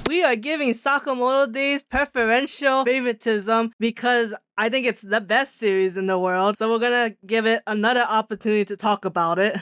We are giving Sakamoto Days preferential favoritism because I think it's the best series in the world, so we're gonna give it another opportunity to talk about it.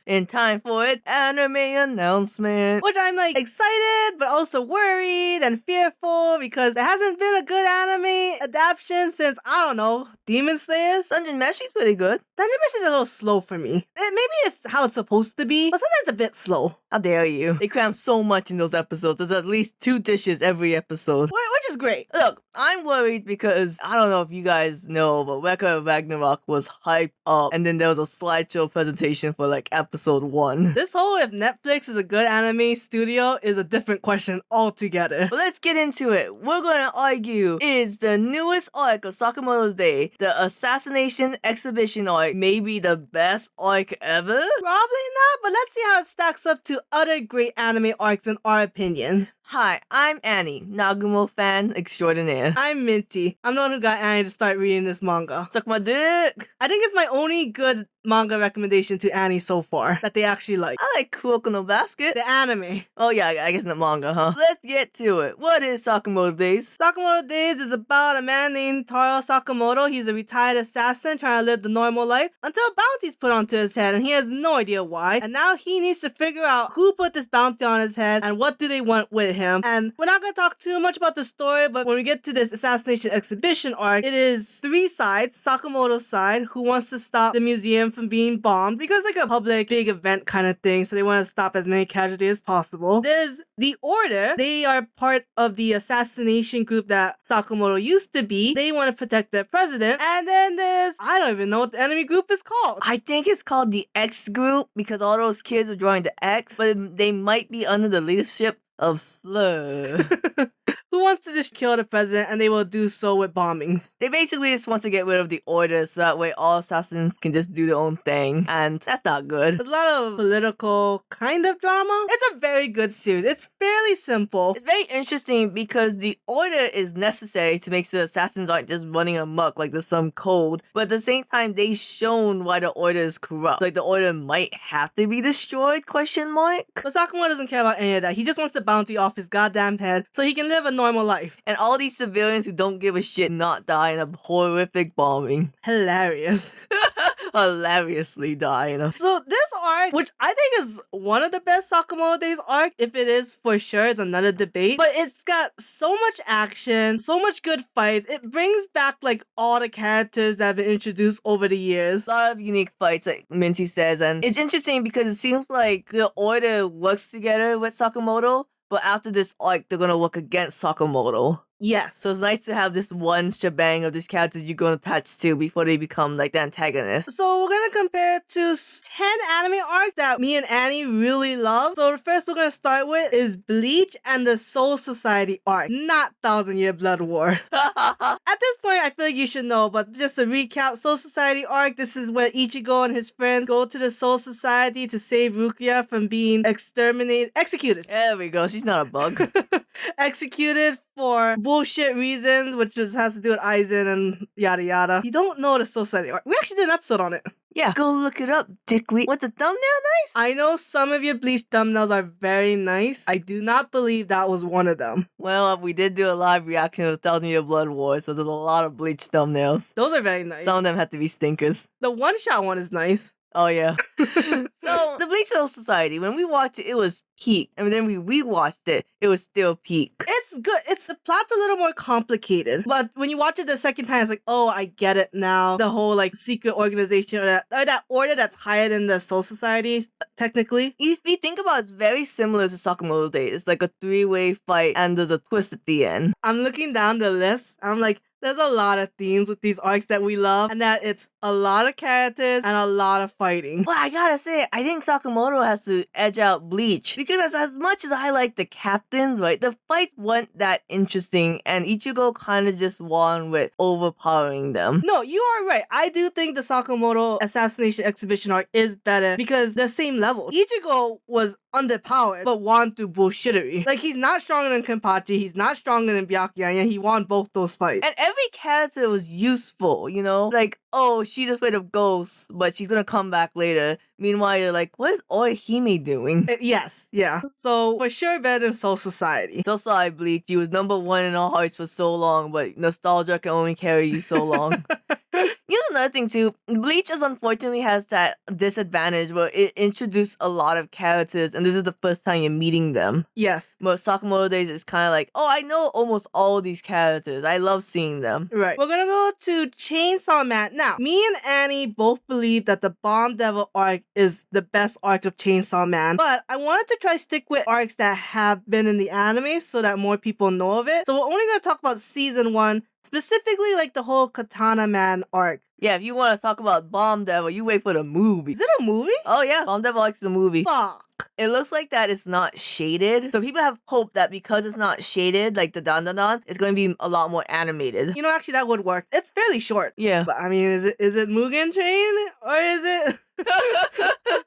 In time for an anime announcement. Which I'm like excited, but also worried and fearful because there hasn't been a good anime adaptation since, I don't know, Demon Slayers? Dungeon Meshi's pretty good. Dungeon Mesh is a little slow for me. Maybe it's how it's supposed to be, but sometimes a bit slow. How dare you? They cram so much in those episodes. There's at least 2 dishes every episode. Which is great. Look, I'm worried because I don't know if you guys know, but Weka of Ragnarok was hyped up, and then there was a slideshow presentation for like episode 1. This whole if Netflix is a good anime studio is a different question altogether. But let's get into it. We're gonna argue, is the newest arc of Sakamoto's Day, the Assassination Exhibition arc, maybe the best arc ever? Probably not, but let's see how it stacks up to other great anime arcs in our opinions. Hi, I'm Annie, Nagumo fan extraordinaire. I'm Minty. I'm the one who got Annie to start reading this manga. Suck my dick! I think it's my only good manga recommendation to Annie so far that they actually like. I like Kuroko no Basket. The anime. Oh yeah, I guess not manga, huh? Let's get to it. What is Sakamoto Days? Sakamoto Days is about a man named Taro Sakamoto. He's a retired assassin trying to live the normal life until a bounty's put onto his head and he has no idea why. And now he needs to figure out who put this bounty on his head and what do they want with him. And we're not going to talk too much about the story, but when we get to this Assassination Exhibition arc, it is 3 sides. Sakamoto's side, who wants to stop the museum from being bombed because like a public big event kind of thing, so they want to stop as many casualties as possible. There's the Order. They are part of the assassination group that Sakamoto used to be. They want to protect their president. And then there's, I don't even know what the enemy group is called. I think it's called the X group because all those kids are drawing the X, but they might be under the leadership of Slur. Who wants to just kill the president, and they will do so with bombings. They basically just want to get rid of the Order so that way all assassins can just do their own thing, and that's not good. There's a lot of political kind of drama. It's a very good series. It's fairly simple. It's very interesting because the Order is necessary to make sure assassins aren't just running amok like there's some code, but at the same time they've shown why the Order is corrupt. Like the Order might have to be destroyed, question mark? But Sakamoto doesn't care about any of that. He just wants the bounty off his goddamn head so he can live a normal life. And all these civilians who don't give a shit not die in a horrific bombing. Hilarious. Hilariously die, you know. So this arc, which I think is one of the best Sakamoto Days arc, if it is for sure, is another debate. But it's got so much action, so much good fights. It brings back like all the characters that have been introduced over the years. A lot of unique fights, like Minty says, and it's interesting because it seems like the Order works together with Sakamoto, but after this arc, they're gonna work against Sakamoto. Yes. So it's nice to have this one shebang of these characters you're going to attach to before they become like the antagonist. So we're going to compare it to 10 anime arcs that me and Annie really love. So the first we're going to start with is Bleach and the Soul Society arc, not Thousand Year Blood War. At this point, I feel like you should know, but just to recap, Soul Society arc, this is where Ichigo and his friends go to the Soul Society to save Rukia from being executed. There we go, she's not a bug. Executed for bullshit reasons, which just has to do with Aizen and yada yada. You don't know the Soul Society arc. We actually did an episode on it. Yeah, go look it up, dickweed. What, the thumbnail nice? I know some of your Bleach thumbnails are very nice. I do not believe that was one of them. Well, we did do a live reaction of 1,000 Year Blood War, so there's a lot of Bleach thumbnails. Those are very nice. Some of them have to be stinkers. The one-shot one is nice. Oh, yeah. So, the Bleach Soul Society, when we watched it, it was peak. And then we rewatched it, it was still peak. It's good. The plot's a little more complicated. But when you watch it the second time, it's like, oh, I get it now. The whole, like, secret organization or that order that's higher than the Soul Society, technically. If you think about it, it's very similar to Sakamoto Days. It's like a 3-way fight and there's a twist at the end. I'm looking down the list. I'm like, there's a lot of themes with these arcs that we love, and that it's a lot of characters and a lot of fighting. But I gotta say, I think Sakamoto has to edge out Bleach. Because as much as I like the captains, right, the fights weren't that interesting, and Ichigo kind of just won with overpowering them. No, you are right. I do think the Sakamoto Assassination Exhibition arc is better because they're same level. Ichigo was underpowered, but won through bullshittery. Like, he's not stronger than Kenpachi, he's not stronger than Byakuya, and he won both those fights. And every character was useful, you know? Like, oh, she's afraid of ghosts, but she's gonna come back later. Meanwhile, you're like, what is Orihime doing? Yes, yeah. So for sure better than Soul Society. So sorry, Bleach. You was number one in our hearts for so long, but nostalgia can only carry you so long. You know another thing too, Bleach just unfortunately has that disadvantage where it introduced a lot of characters and this is the first time you're meeting them. Yes. But Sakamoto Days is kind of like, oh, I know almost all these characters. I love seeing them. Right. We're gonna go to Chainsaw Man. Now, me and Annie both believe that the Bomb Devil arc is the best arc of Chainsaw Man, but I wanted to try stick with arcs that have been in the anime so that more people know of it. So we're only gonna talk about season 1, specifically like the whole Katana Man arc. Yeah, if you want to talk about Bomb Devil, you wait for the movie. Is it a movie? Oh yeah, Bomb Devil likes the movie. Fuck. It looks like that it's not shaded. So people have hope that because it's not shaded, like the Dan Dan Dan, it's going to be a lot more animated. You know, actually that would work. It's fairly short. Yeah. But I mean, is it Mugen Train? Or is it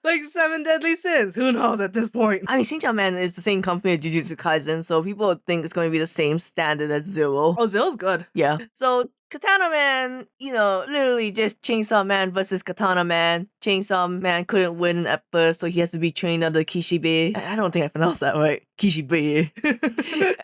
like 7 Deadly Sins? Who knows at this point? I mean, Shin-chan Man is the same company as Jujutsu Kaisen, so people think it's going to be the same standard as Zero. Oh, Zill's good. Yeah. So Katana Man, you know, literally just Chainsaw Man versus Katana Man. Chainsaw Man couldn't win at first, so he has to be trained under Kishibe. I don't think I pronounced that right. Kishibe.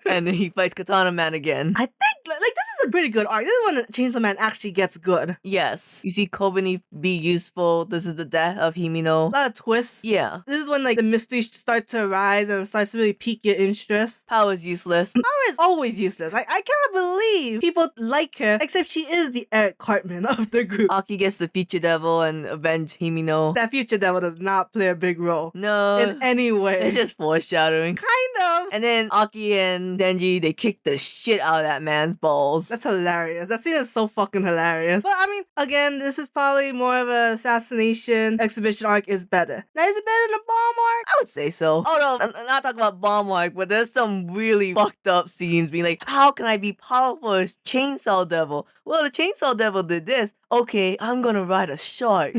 And then he fights Katana Man again. I think like this is a pretty good arc. This is when Chainsaw Man actually gets good. Yes. You see Kobani be useful. This is the death of Himino. A lot of twists. Yeah. This is when like the mysteries start to arise and starts to really pique your interest. Power is useless. Power is always useless. I cannot believe people like her, except she is the Eric Cartman of the group. Aki gets the Future Devil and avenge Himino. That Future Devil does not play a big role. No. In any way. It's just foreshadowing. Kind of. And then Aki and Denji, they kick the shit out of that man's balls. That's hilarious. That scene is so fucking hilarious. But I mean, again, this is probably more of a Assassination Exhibition arc is better. Now, is it better than the Bomb arc? I would say so. Oh no, I'm not talking about Bomb Arc, but there's some really fucked up scenes being like, how can I be powerful as Chainsaw Devil? Well, the Chainsaw Devil did this. Okay, I'm gonna ride a shark.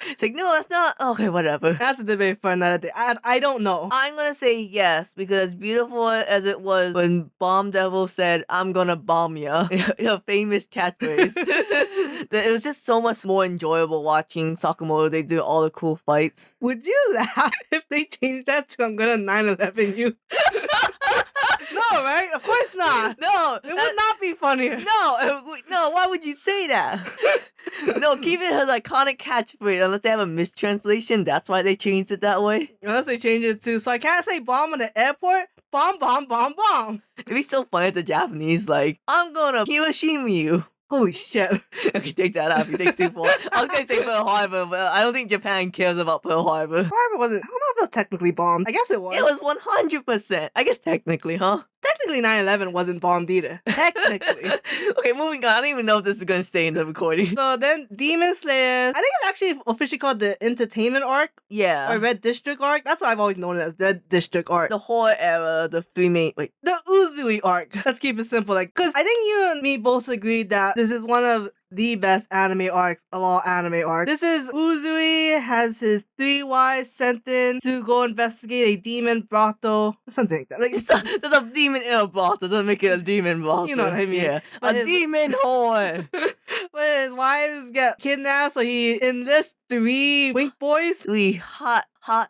It's like, no, that's not. Okay, whatever. That's a debate for another day. I don't know. I'm gonna say yes, because as beautiful as it was when Bomb Devil said, I'm gonna bomb ya, a famous catchphrase. It was just so much more enjoyable watching Sakamoto. They do all the cool fights. Would you laugh if they changed that to I'm gonna 9/11 you? No, right? Of course not. No, It would not be funnier. No, why would you say that? No, keep it her iconic catchphrase unless they have a mistranslation. That's why they changed it that way. Unless they change it to, so I can't say bomb in the airport. Bomb, bomb, bomb, bomb. It'd be so funny if the Japanese like, I'm gonna Hiroshima you. Holy shit. Okay, take that off. You take too far. I was gonna say Pearl Harbor, but I don't think Japan cares about Pearl Harbor. Harbor wasn't, I don't know if it was technically bombed. I guess it was. It was 100%. I guess technically, huh? Technically 9/11 wasn't bombed either. Technically. Okay, moving on. I don't even know if this is gonna stay in the recording. So then Demon Slayer, I think it's actually officially called the Entertainment Arc Yeah. or Red District Arc. That's what I've always known it as, Red District Arc. The horror era, the three main. Wait. The Uzui arc. Let's keep it simple. Like, because I think you and me both agreed that this is one of the best anime arcs of all anime arcs. This is Uzui has his 3 wives sent in to go investigate a demon brothel. Something like that. Like, There's a demon in a brothel. Doesn't make it a demon brothel. You know what I mean. Yeah. But A demon whore. but his wives get kidnapped, so he enlists 3 wink boys. 3 hot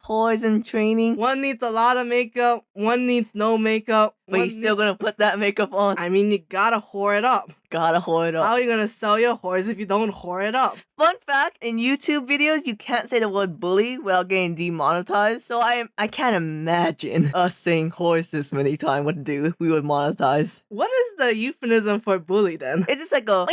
whores in training. One needs a lot of makeup, one needs no makeup. But one he's still gonna put that makeup on. I mean, you gotta whore it up. Gotta whore it up. How are you gonna sell your whores if you don't whore it up? Fun fact, in YouTube videos, you can't say the word bully without getting demonetized. So I can't imagine us saying horse this many times. What to do if we would monetize? What is the euphemism for bully then? It's just like a...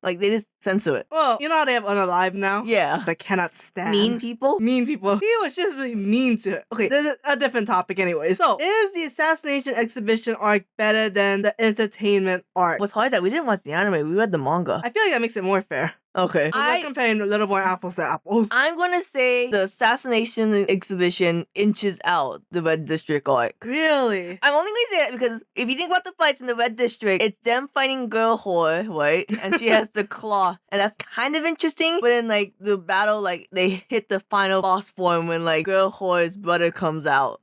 Like, they just censor it. Well, you know how they have Unalive now? Yeah. That cannot stand. Mean people? Mean people. He was just really mean to it. Okay, there's a different topic anyway. So, is the Assassination Exhibition arc better than the Entertainment arc? What's hard is that we didn't watch the anime. We read the manga. I feel like that makes it more fair. Okay. I'm comparing a little more apples to apples. I'm gonna say the Assassination Exhibition inches out the Red District arc. Really? I'm only gonna say that because if you think about the fights in the Red District, it's them fighting Girl Whore, right? And she has the claw. And that's kind of interesting. But in like the battle, like they hit the final boss form when like Girl Whore's brother comes out.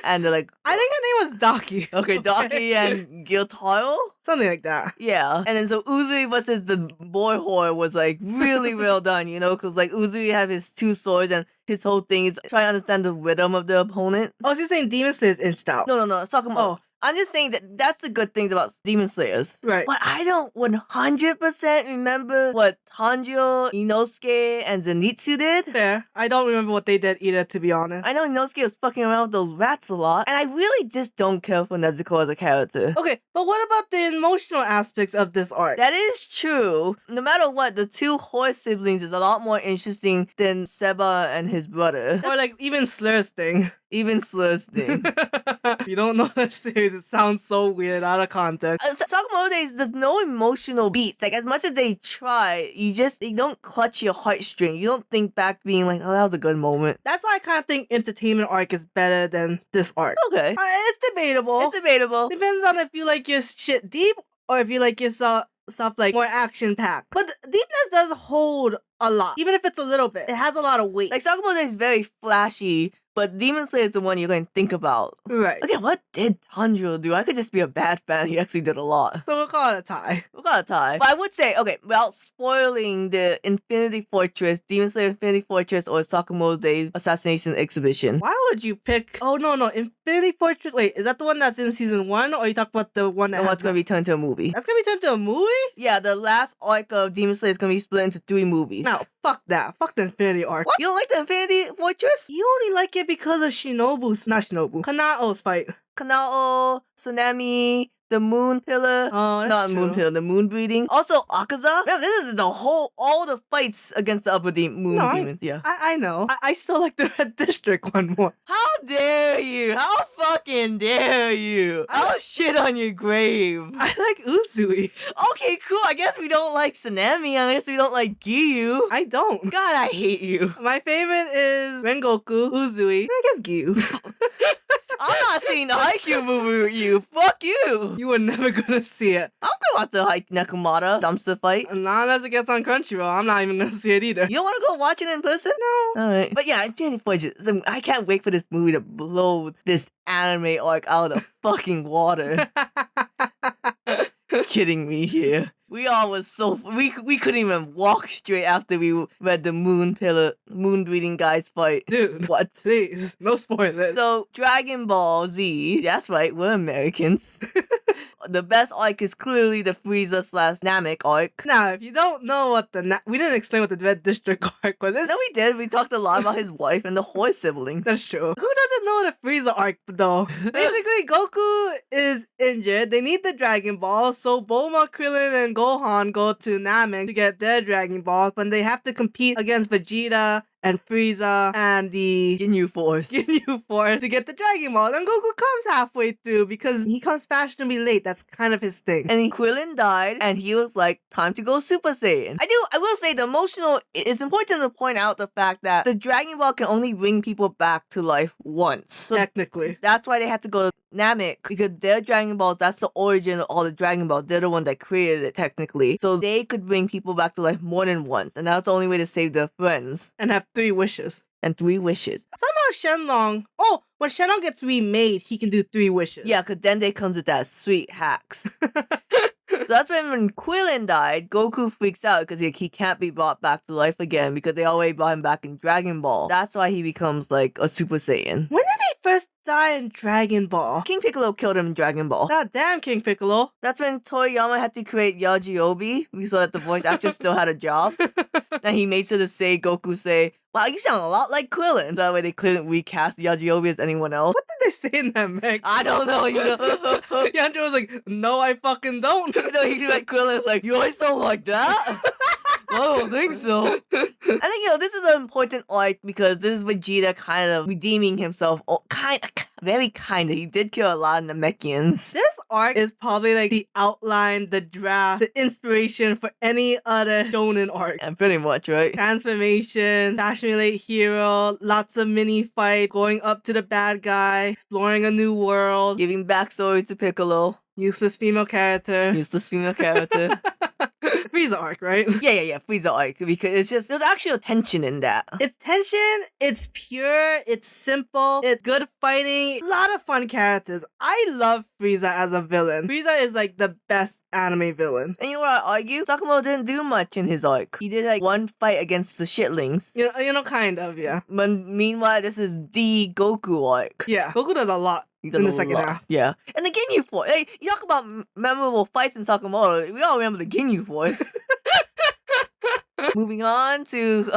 And they're like, I think her name was Daki. okay, Daki and Gyotaro? Something like that. Yeah. And then so Uzui versus the boy whore was like really well done, you know, because like Uzui have his two swords and his whole thing is trying to understand the rhythm of the opponent. Oh, so you're saying Demon Slayer's inched out? No, Sakamoto. Oh. I'm just saying that that's the good things about Demon Slayers. Right. But I don't 100% remember what Tanjiro, Inosuke, and Zenitsu did. Fair. I don't remember what they did either, to be honest. I know Inosuke was fucking around with those rats a lot, and I really just don't care for Nezuko as a character. Okay, but what about the emotional aspects of this arc? That is true. No matter what, the two horse siblings is a lot more interesting than Seba and his brother. Or like even Slur's thing. Even Slur's thing. If you don't know that series, it sounds so weird out of context. Sakamoto Days, there's no emotional beats. Like, as much as they try, they don't clutch your heartstring. You don't think back being like, oh, that was a good moment. That's why I kind of think Entertainment arc is better than this arc. Okay. It's debatable. It's debatable. Depends on if you like your shit deep or if you like your stuff like more action packed. But deepness does hold a lot. Even if it's a little bit, it has a lot of weight. Like, Sakamoto Days is very flashy, but Demon Slayer is the one you're going to think about. Right. Okay, what did Tanjiro do? I could just be a bad fan. He actually did a lot. So we'll call it a tie. We'll call it a tie. But I would say, okay, without spoiling the Infinity Fortress, Demon Slayer Infinity Fortress, or Sakamoto Days Assassination Exhibition. Why would you pick... Oh, no. Infinity Fortress... Wait, is that the one that's in season 1? Or you talk about the one that And what's going to be turned into a movie. That's going to be turned into a movie? Yeah, the last arc of Demon Slayer is going to be split into 3 movies. No, fuck that. Fuck the Infinity arc. What? You don't like the Infinity Fortress? You only like it because of Kanao's fight. Kanao, Tsunami, the Moon Pillar. Oh, that's Not true. Moon Pillar, the Moon Breeding. Also, Akaza. Man, this is all the fights against the upper moon demons. Yeah. I know. I still like the Red District one more. How dare you? How fucking dare you? I'll shit on your grave. I like Uzui. Okay, cool. I guess we don't like Tsunami. I guess we don't like Giyu. I don't. God, I hate you. My favorite is Rengoku, Uzui, and I guess Giyu. I'm not seeing the Haikyuu movie with you. Fuck you. You were never gonna see it. I'm gonna watch the Nakamata dumpster fight. Not unless it gets on Crunchyroll. I'm not even gonna see it either. You don't want to go watch it in person? No. Alright. But yeah, Infinity Fortress. So I can't wait for this movie to blow this anime arc out of the fucking water. Kidding me here. We all was so... We couldn't even walk straight after we read the moon breeding guy's fight. Dude. What? Please. No spoilers. So, Dragon Ball Z. That's right, we're Americans. The best arc is clearly the Frieza/Namek arc. Now, if you don't know what we didn't explain what the Red District arc was. No, we did. We talked a lot about his wife and the horse siblings. That's true. Who doesn't know the Frieza arc, though? Basically, Goku is injured. They need the Dragon Ball, so Bulma, Krillin, and Gohan go to Namek to get their Dragon Balls, but they have to compete against Vegeta and Frieza and the Ginyu Force. Ginyu Force to get the Dragon Ball. Then Goku comes halfway through because he comes fashionably late. That's kind of his thing. And Krillin died, and he was like, time to go Super Saiyan. I will say, it's important to point out the fact that the Dragon Ball can only bring people back to life once. So Technically. that's why they had to go to Namek, because their Dragon Balls, that's the origin of all the Dragon Balls. They're the one that created it, technically. So they could bring people back to life more than once, and that's the only way to save their friends. And have 3 wishes. And 3 wishes. Somehow Shenlong... Oh, when Shenlong gets remade, he can do 3 wishes. Yeah, because then they comes with that sweet hacks. So that's when Krillin died, Goku freaks out because he can't be brought back to life again because they already brought him back in Dragon Ball. That's why he becomes like a Super Saiyan. When did he first die in Dragon Ball? King Piccolo killed him in Dragon Ball. God damn, King Piccolo. That's when Toriyama had to create Yajirobe. We saw that the voice actor still had a job. And he made sure to say, Goku say, wow, you sound a lot like Krillin. That way they couldn't recast Yajirobe as anyone else. What did they say in that mech? I don't know, you know. Yandro was like, no, I fucking don't. You know, he like Krillin was like, you always don't like that? I don't think so. I think, this is an important arc because this is Vegeta kind of redeeming himself. Very kind of. He did kill a lot of Namekians. This arc is probably like the outline, the draft, the inspiration for any other shonen arc. Yeah, pretty much, right? Transformation, fashion relate hero, lots of mini fight, going up to the bad guy, exploring a new world, Giving backstory to Piccolo. useless female character. Useless female character. Frieza arc, right? Yeah, Frieza arc, because it's just, there's actual tension in that. It's tension, it's pure, it's simple, it's good fighting, a lot of fun characters. I love Frieza as a villain. Frieza is like the best anime villain. And you know what I argue? Sakamoto didn't do much in his arc. He did like one fight against the shitlings. You know, kind of, yeah. But meanwhile, this is the Goku arc. Yeah, Goku does a lot He does in the a second lot. half. Yeah. And the Ginyu Force. Hey, you talk about memorable fights in Sakamoto. We all remember the Ginyu Force. Moving on to...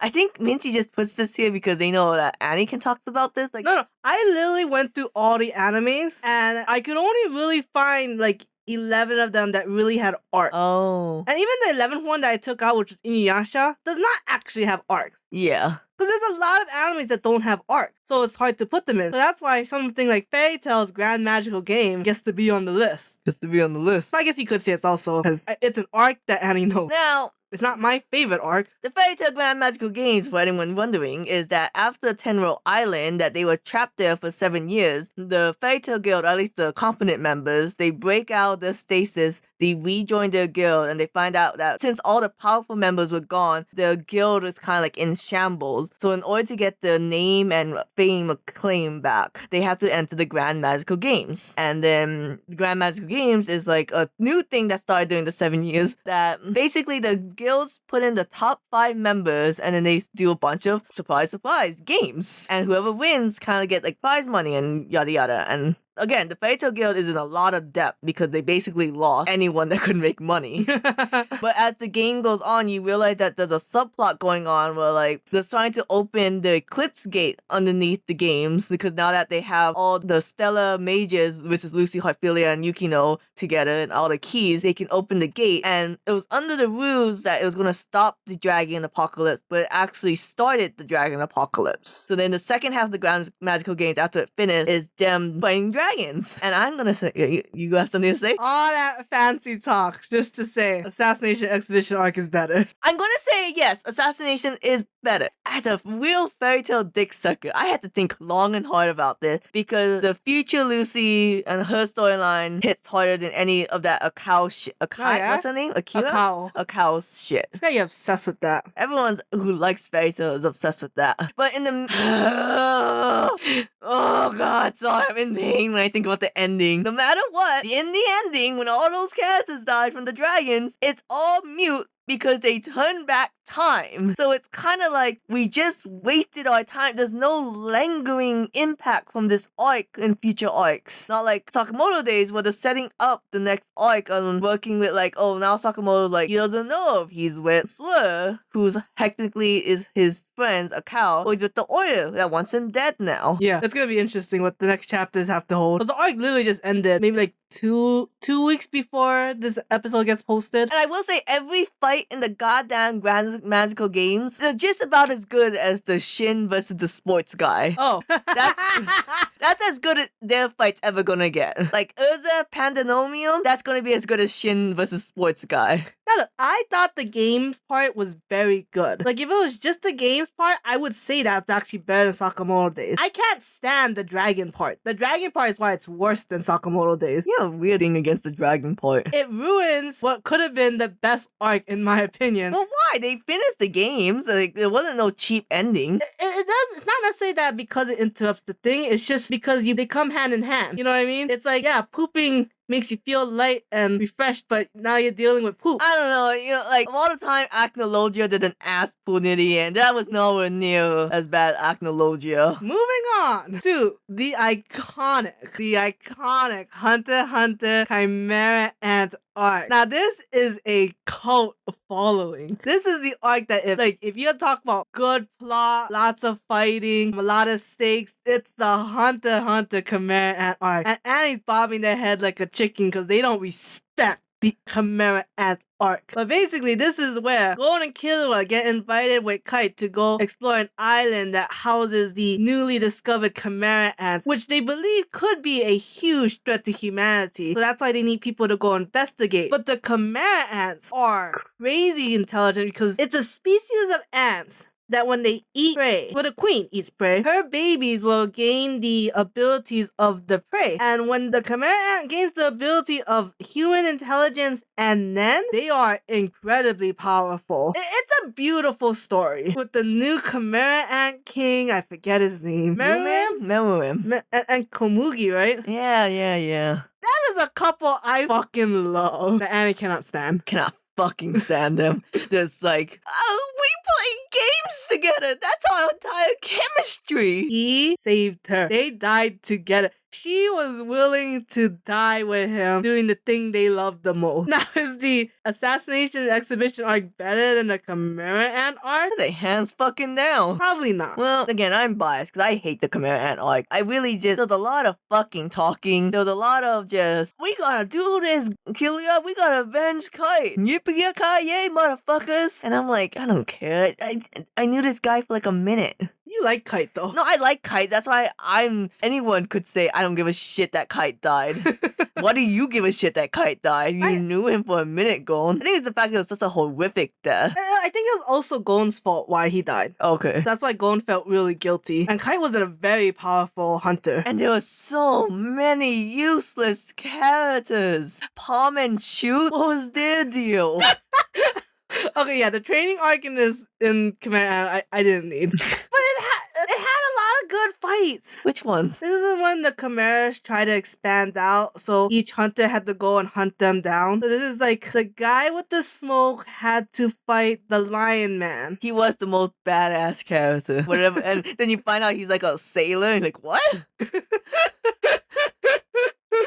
I think Minty just puts this here because they know that Annie can talk about this. Like, No, I literally went through all the animes, and I could only really find like 11 of them that really had arcs. oh. And even the 11th one that I took out, which was Inuyasha, does not actually have arcs. Yeah. Because there's a lot of animes that don't have arcs, so it's hard to put them in. So that's why something like Fairy Tail's Grand Magical Game gets to be on the list. Just to be on the list. So I guess you could say it's also because it's an arc that Annie knows. Now, It's not my favorite arc. the Fairy Tail Grand Magical Games, for anyone wondering, is that after Tenro Island, that they were trapped there for 7 years, the Fairy Tail Guild, or at least the competent members, they break out their stasis, they rejoin their guild, and they find out that since all the powerful members were gone, their guild is kind of like in shambles. So in order to get their name and fame acclaim back, they have to enter the Grand Magical Games. And then the Grand Magical Games is like a new thing that started during the 7 years, that basically the guilds put in the top 5 members and then they do a bunch of surprise games, and whoever wins kind of get like prize money and yada yada. And again, the Fairy Tail Guild is in a lot of debt because they basically lost anyone that could make money. But as the game goes on, you realize that there's a subplot going on where like they're trying to open the Eclipse Gate underneath the games, because now that they have all the stellar mages, which is Lucy, Heartfilia, and Yukino together, and all the keys, they can open the gate. And it was under the ruse that it was going to stop the dragon apocalypse, but it actually started the dragon apocalypse. So then the second half of the Grand Magical Games after it finished is them fighting dragons. And I'm gonna say, you have something to say? All that fancy talk just to say Assassination Exhibition arc is better. I'm gonna say yes, Assassination is better. As a real Fairy Tail dick sucker, I had to think long and hard about this, because the future Lucy and her storyline hits harder than any of that yeah? what's her name? Akira? Akao. Akao's shit. I forgot you're obsessed with that. Everyone who likes Fairy Tail is obsessed with that. But in the... oh god, sorry, I'm in pain when I think about the ending. No matter what, in the ending, when all those characters died from the dragons, it's all mute because they turn back time. So it's kind of like we just wasted our time. There's no lingering impact from this arc in future arcs. Not like Sakamoto days where they're setting up the next arc and working with like, oh, now Sakamoto, like, he doesn't know if he's with Slur, who's technically is his friend's a cow, or he's with the Order that wants him dead now. Yeah, it's gonna be interesting what the next chapters have to hold. 'Cause the arc literally just ended maybe like two weeks before this episode gets posted. And I will say, every fight in the goddamn Grand Magical Games, they're just about as good as the Shin versus the sports guy. Oh, That's as good as their fight's ever gonna get. Like Urza Pandemonium, that's gonna be as good as Shin versus sports guy. now look, I thought the games part was very good. Like if it was just the games part, I would say that's actually better than Sakamoto days. I can't stand the dragon part. The dragon part is why it's worse than Sakamoto days. You have a weird thing against the dragon part. It ruins what could have been the best arc in my opinion. Well, why? They finished the games. Like, there wasn't no cheap ending. It does. It's not necessarily that because it interrupts the thing. It's just because they come hand in hand. You know what I mean? It's like, yeah, pooping makes you feel light and refreshed, but now you're dealing with poop. I don't know, you know, like, all the time Acnologia did an ass pool near the end. That was nowhere near as bad Acnologia. Moving on to the iconic Hunter x Hunter Chimera Ant arc. Now this is a cult following. This is the arc that if you talk about good plot, lots of fighting, a lot of stakes, it's the Hunter x Hunter Chimera Ant arc. And Annie's bobbing their head like a chicken because they don't respect the Chimera Ant arc. But basically, this is where Gon and Killua get invited with Kite to go explore an island that houses the newly discovered Chimera Ants, which they believe could be a huge threat to humanity. So that's why they need people to go investigate. But the Chimera Ants are crazy intelligent because it's a species of ants that when they eat prey, well, the queen eats prey, her babies will gain the abilities of the prey. And when the Chimera Ant gains the ability of human intelligence and then, they are incredibly powerful. It's a beautiful story. With the new Chimera Ant King, I forget his name. Meruem. And Komugi, right? Yeah. That is a couple I fucking love. That Annie cannot stand. Cannot fucking stand them. Just like, oh, we play games together. That's our entire chemistry. He saved her. They died together. She was willing to die with him doing the thing they loved the most. Now, is the Assassination Exhibition arc better than the Chimera Ant arc? I say hands fucking down. Probably not. Well, again, I'm biased because I hate the Chimera Ant arc. I really just, there's a lot of fucking talking. There's a lot of just, we gotta do this, Kilia. We gotta avenge Kite. Yippee-ki-yay, motherfuckers. And I'm like, I don't care. I knew this guy for like a minute. You like Kite though. No, I like Kite. That's why anyone could say I don't give a shit that Kite died. Why do you give a shit that Kite died? You knew him for a minute, Gon. I think it's the fact that it was such a horrific death. I think it was also Gon's fault why he died. Okay. That's why Gon felt really guilty. And Kite was a very powerful hunter. And there were so many useless characters. Palm and Shoot? What was their deal? Okay, yeah, the training arc in Chimera I didn't need. But it had a lot of good fights. Which ones? This is when the Chimeras try to expand out, so each hunter had to go and hunt them down. So this is like the guy with the smoke had to fight the Lion Man. He was the most badass character. Whatever, and then you find out he's like a sailor, and you're like, what?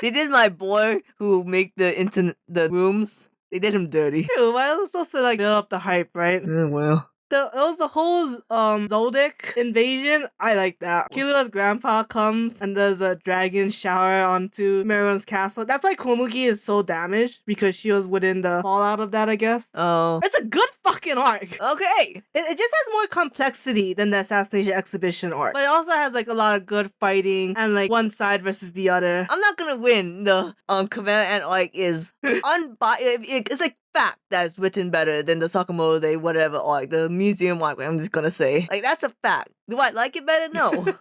They did my boy who make the rooms. They did him dirty. Ew, why was supposed to like build up the hype, right? Well. It was the whole Zoldyck invasion. I like that. Killua's grandpa comes and does a dragon shower onto Meruem's castle. That's why Komugi is so damaged, because she was within the fallout of that, I guess. Oh. It's a good fucking arc. Okay. It just has more complexity than the Assassination Exhibition arc. But it also has like a lot of good fighting and like one side versus the other. I'm not gonna win. The Chimera Ant arc is unbiased. It's like fact that it's written better than the Sakamoto Day whatever arc, the museum arc. I'm just gonna say, like, that's a fact. Do I like it better? No.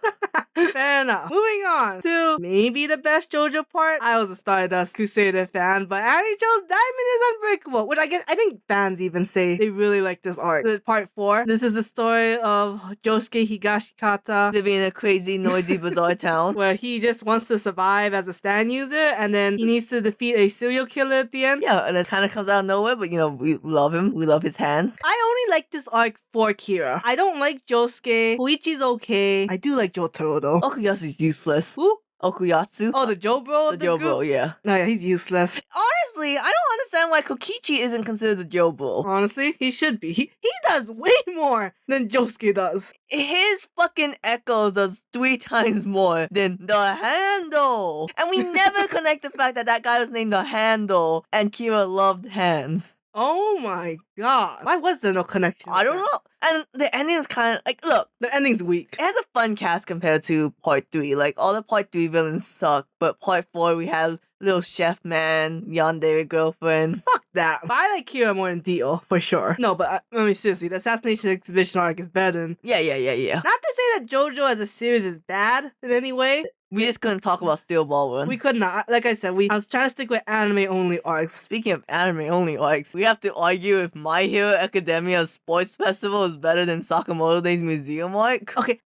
Fair enough. Moving on to maybe the best JoJo part. I was a Stardust Crusader fan, but Annie chose Diamond is Unbreakable, which I think fans even say they really like this arc. Part 4. This is the story of Josuke Higashikata living in a crazy, noisy, bizarre town where he just wants to survive as a stand user, and then he needs to defeat a serial killer at the end. Yeah, and it kind of comes out of nowhere, but you know, we love him. We love his hands. I only like this arc for Kira. I don't like Josuke. Koichi's okay. I do like Jotaro though. Okuyatsu's useless. Who? Okuyatsu. Oh, the Jobro of the Jobro, group? yeah. No, yeah, he's useless. Honestly, I don't understand why Kokichi isn't considered the Jobro. Honestly, he should be. He does way more than Josuke does. His fucking Echoes does 3 times more than the Handle. And we never connect the fact that guy was named the Handle and Kira loved hands. Oh my god. Why was there no connection? I don't know. And the ending is kind of like, look. The ending's weak. It has a fun cast compared to part 3. Like, all the part 3 villains suck. But part 4, we have little chef man, yandere girlfriend. Fuck that. But I like Kira more than Dio, for sure. No, but I mean, seriously, the Assassination Exhibition arc is better than... Yeah. Not to say that JoJo as a series is bad in any way. We just couldn't talk about Steel Ball Run. We could not. Like I said, I was trying to stick with anime-only arcs. Speaking of anime-only arcs, we have to argue if My Hero Academia's Sports Festival is better than Sakamoto Day's Museum arc. Okay,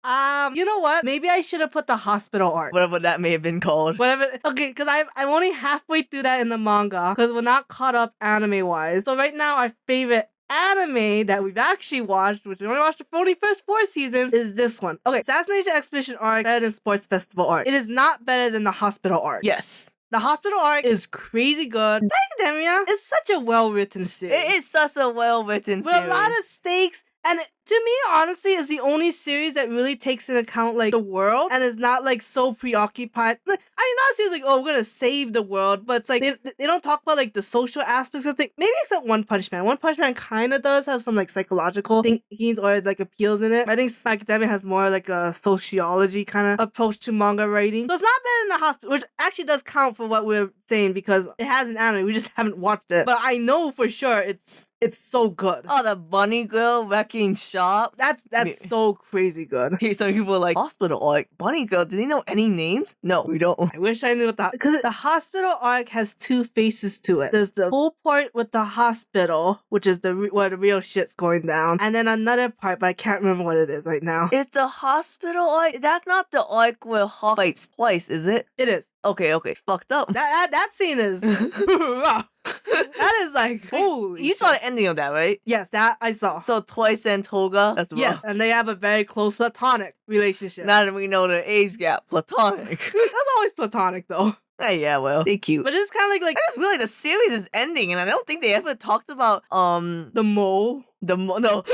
you know what? Maybe I should have put the hospital arc. Whatever that may have been called. Whatever. Okay, because I'm only halfway through that in the manga, because we're not caught up anime-wise. So right now, our favorite anime that we've actually watched, which we only watched for only first 4 seasons, is this one. Okay, Assassination Exhibition arc better than Sports Festival arc. It is not better than the hospital arc. Yes. The hospital arc is crazy good. Academia is such a well-written series. It is such a well-written with series. a lot of stakes. And to me, honestly, it's the only series that really takes into account, like, the world and is not, like, so preoccupied. Like, not seems like, oh, we're gonna save the world, but it's like they don't talk about like the social aspects of things. Maybe except One Punch Man. One Punch Man kind of does have some like psychological thinkings or like appeals in it. I think My Academia has more like a sociology kind of approach to manga writing. So it's not better than The Hospital, which actually does count for what we're saying because it has an anime. We just haven't watched it, but I know for sure it's so good. Oh, the bunny girl wrecking shop. That's so crazy good. Some people are like, hospital arc, bunny girl, do they know any names? No, we don't. I wish I knew what that, because the hospital arc has two faces to it. There's the full part with the hospital, which is where the real shit's going down, and then another part, but I can't remember what it is right now. It's the hospital arc. That's not the arc where Hawk fights twice, is it? It is. Okay, it's fucked up. That scene is rough. That is like, holy You saw the ending of that, right? Yes, that I saw. So Twice and Toga? That's rough. Yes, and they have a very close platonic relationship. Now that we know the age gap, platonic. That's always platonic though. Hey, yeah, well, they cute. But it's kind of like I just feel like the series is ending, and I don't think they ever talked about the mole. No.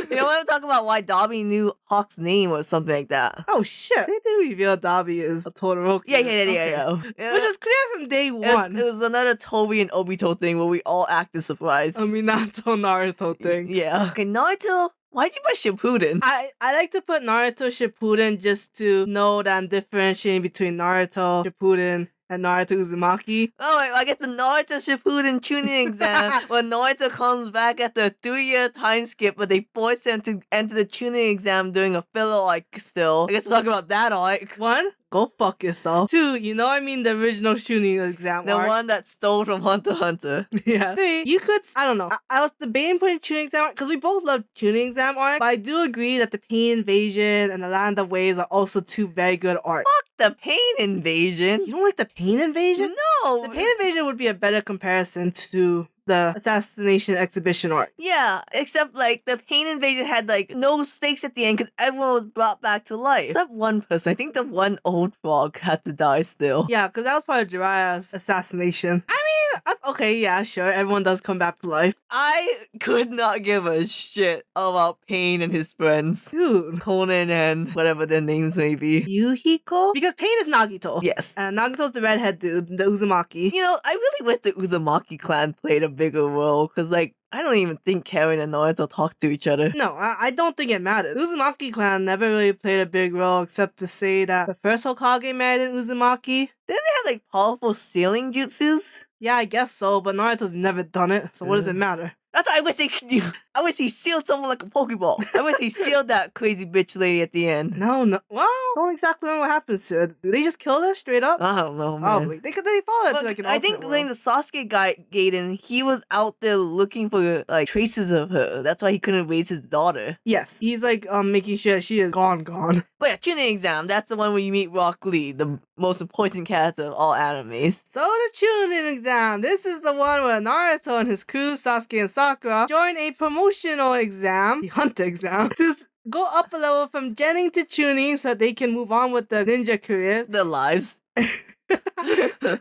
You know, I'm talking about why Dobby knew Hawk's name or something like that. Oh shit! They did reveal Dobby is a Todoroki. Yeah. Which is clear from day one. It was another Toby and Obito thing where we all acted surprised. I mean, Naruto Naruto thing. Yeah. Okay, Naruto. Why'd you put Shippuden? I like to put Naruto Shippuden just to know that I'm differentiating between Naruto Shippuden and Naruto Uzumaki. Oh, wait, I get the Naruto Shippuden tuning exam when Naruto comes back after a 3-year time skip, but they force him to enter the tuning exam during a filler arc still. I guess to talk about that arc. 1, go fuck yourself. 2, the original tuning exam The arc. one that stole from Hunter x Hunter. Yeah. 3, you could, I don't know. I was debating putting tuning exam arc because we both love tuning exam arc, but I do agree that the Pain Invasion and the Land of Waves are also two very good arcs. Fuck the Pain Invasion. You don't like the Pain Invasion? No. The Pain Invasion would be a better comparison to the Assassination Exhibition arc. Yeah, except like the Pain Invasion had like no stakes at the end because everyone was brought back to life. That one person, I think the one old frog had to die still. Yeah, because that was part of Jiraiya's assassination. I mean, okay, yeah, sure, everyone does come back to life. I could not give a shit about Pain and his friends. Dude. Conan and whatever their names may be. Yuhiko? Because Pain is Nagito. Yes. And Nagito's the redhead dude, the Uzumaki. You know, I really wish the Uzumaki clan played a bigger role because, like, I don't even think Karen and Naruto talk to each other. No, I don't think it matters. Uzumaki clan never really played a big role except to say that the first Hokage married an Uzumaki. Didn't they have like powerful sealing jutsus? Yeah, I guess so, but Naruto's never done it, so what does it matter? That's what I wish they could do. I wish he sealed someone like a Pokeball. I wish he sealed that crazy bitch lady at the end. No. Well, don't exactly know what happens to her. Do they just kill her straight up? I don't know, man. Probably. They follow her to like an I think alternate when the Sasuke guy, Gaiden, he was out there looking for like traces of her. That's why he couldn't raise his daughter. Yes, he's like making sure she is gone. But yeah, tuning exam. That's the one where you meet Rock Lee, the most important character of all animes. So the tuning exam. This is the one where Naruto and his crew, Sasuke and Sakura, join a promotional exam, the Hunter exam, to go up a level from Genin to tuning so they can move on with their ninja careers. Their lives. You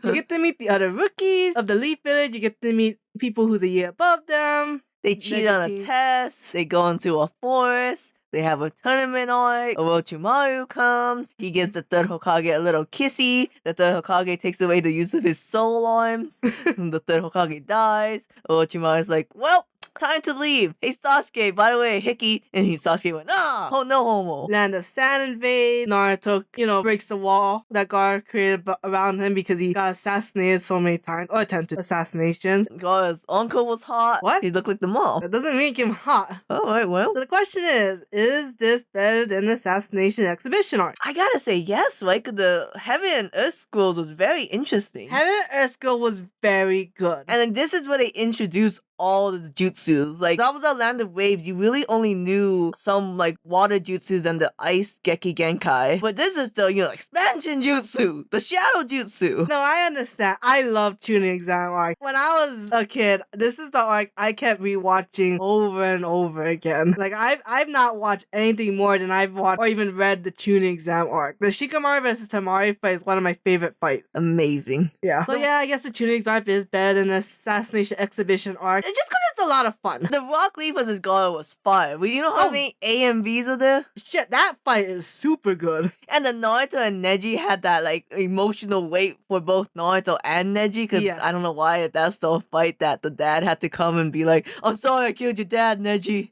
get to meet the other rookies of the Leaf Village. You get to meet people who's a year above them. They cheat on a test. They go into a forest. They have a tournament arc. Orochimaru comes. He gives the third Hokage a little kissy. The third Hokage takes away the use of his soul arms. And the third Hokage dies. Orochimaru's like, well, time to leave. Hey, Sasuke, by the way, Hickey. And Sasuke went, oh, no homo. Land of Sand invade. Naruto, breaks the wall that guard created around him because he got assassinated so many times, or attempted assassination. God's uncle was hot. What? He looked like the mom. That doesn't make him hot. Alright, well. So the question is this better than the Assassination Exhibition arc? I gotta say yes, right? 'Cause the Heaven and Earth Scrolls was very interesting. Heaven and Earth Scroll was very good. And then this is where they introduced all the jutsus. Like, Zabuza Land of Waves, you really only knew some, like, water jutsus and the ice Geki Genkai. But this is the, expansion jutsu, the shadow jutsu. No, I understand. I love tuning exam arc. When I was a kid, this is the arc I kept rewatching over and over again. Like, I've not watched anything more than I've watched or even read the tuning exam arc. The Shikamaru versus Tamari fight is one of my favorite fights. Amazing. Yeah. So yeah, I guess the tuning exam is better than the Assassination Exhibition arc. just because it's a lot of fun. The Rock Lee versus Gara was fire. But you know how many AMVs were there? Shit, that fight is super good. And the Naruto and Neji had that like emotional weight for both Naruto and Neji. Because Yeah. I don't know why that's the fight that the dad had to come and be like, I'm sorry I killed your dad, Neji.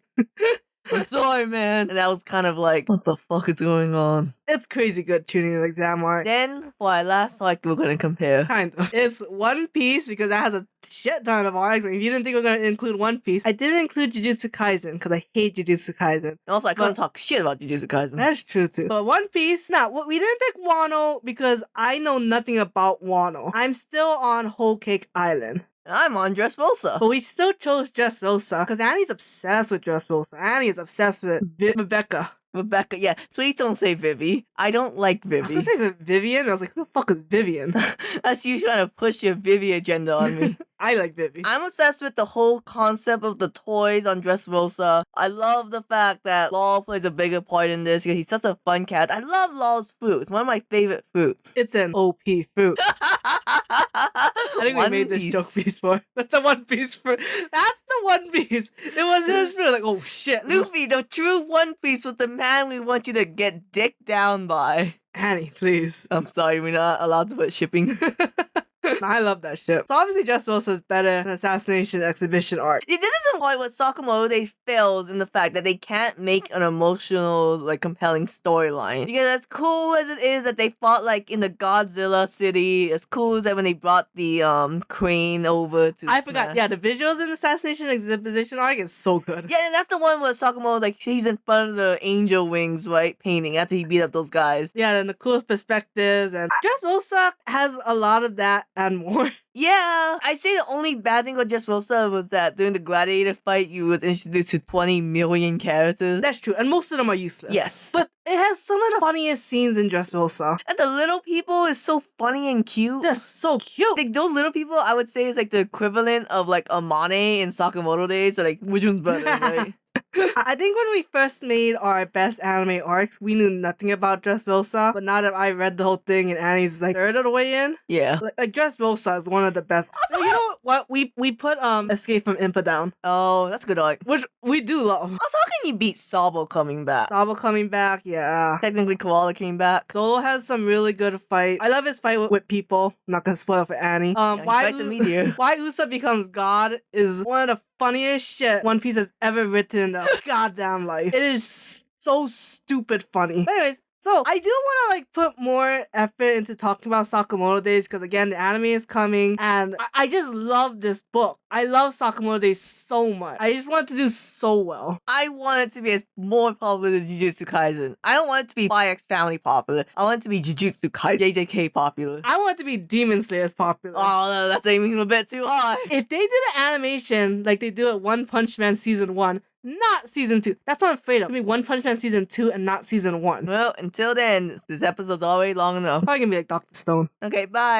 I'm sorry, man. And that was kind of like, what the fuck is going on? It's crazy good tuning and exam art. Then, for our last arc, we're going to compare. Kind of. It's One Piece because that has a shit ton of arcs. And if you didn't think we were going to include One Piece, I didn't include Jujutsu Kaisen because I hate Jujutsu Kaisen. Also, I couldn't talk shit about Jujutsu Kaisen. That's true too. But One Piece, we didn't pick Wano because I know nothing about Wano. I'm still on Whole Cake Island. I'm on Dressrosa. But we still chose Dressrosa because Annie's obsessed with Dressrosa. Annie is obsessed with Rebecca. Rebecca, yeah. Please don't say Vivi. I don't like I was Vivi. gonna say Vivian. I was like, who the fuck is Vivian? That's you trying to push your Vivi agenda on me. I like Vivi. I'm obsessed with the whole concept of the toys on Dressrosa. I love the fact that Law plays a bigger part in this because he's such a fun cat. I love Law's fruit. It's one of my favorite fruits. It's an OP fruit. I think we made this joke before. That's a One Piece fruit. That's the One Piece. It was his fruit. Like, oh shit. Luffy, the true One Piece was the man we want you to get dicked down by. Annie, please. I'm sorry, we're not allowed to put shipping. I love that shit. So obviously Dressrosa is better than Assassination Exhibition art. This is the point where Sakamoto they fails in the fact that they can't make an emotional, like compelling storyline. Because as cool as it is that they fought like in the Godzilla city, as cool as that when they brought the crane over to I forgot. Yeah, the visuals in Assassination Exhibition arc is so good. Yeah, and that's the one where Sakamoto like he's in front of the angel wings, right, painting after he beat up those guys. Yeah, and the coolest perspectives, and Dressrosa has a lot of that and more. Yeah, I say the only bad thing with Dressrosa was that during the gladiator fight, you was introduced to 20 million characters. That's true, and most of them are useless. Yes. But it has some of the funniest scenes in Dressrosa. And the little people is so funny and cute. They're so cute. Like those little people, I would say is like the equivalent of like Amane in Sakamoto days. So like, which one's better, right? I think when we first made our best anime arcs, we knew nothing about Dressrosa. But now that I read the whole thing and Annie's like third of the way in, Yeah. like Dressrosa is one of the best. Also, you know what? We put Escape from Impa down, Oh, that's a good arc. which we do love. Also, how can you beat Sabo coming back? Sabo coming back, yeah. Technically, Koala came back. Solo has some really good fight. I love his fight with people. I'm not gonna spoil for Annie. He Why fights a meteor. why Usopp becomes God is one of the funniest shit One Piece has ever written in their goddamn life. It is so stupid funny. But anyways, so I do want to like put more effort into talking about Sakamoto Days because again the anime is coming and I just love this book. I love Sakamoto Days so much. I just want it to do so well. I want it to be as more popular than Jujutsu Kaisen. I don't want it to be 5X Family popular. I want it to be Jujutsu Kaisen, JJK popular. I want it to be Demon Slayer as popular. Oh, no, that's aiming a bit too high. If they did an animation like they do at One Punch Man Season 1, not Season 2. That's what I'm afraid of. Give me One Punch Man Season 2 and not Season 1. Well, until then, this episode's already long enough. Probably gonna be like Dr. Stone. Okay, bye.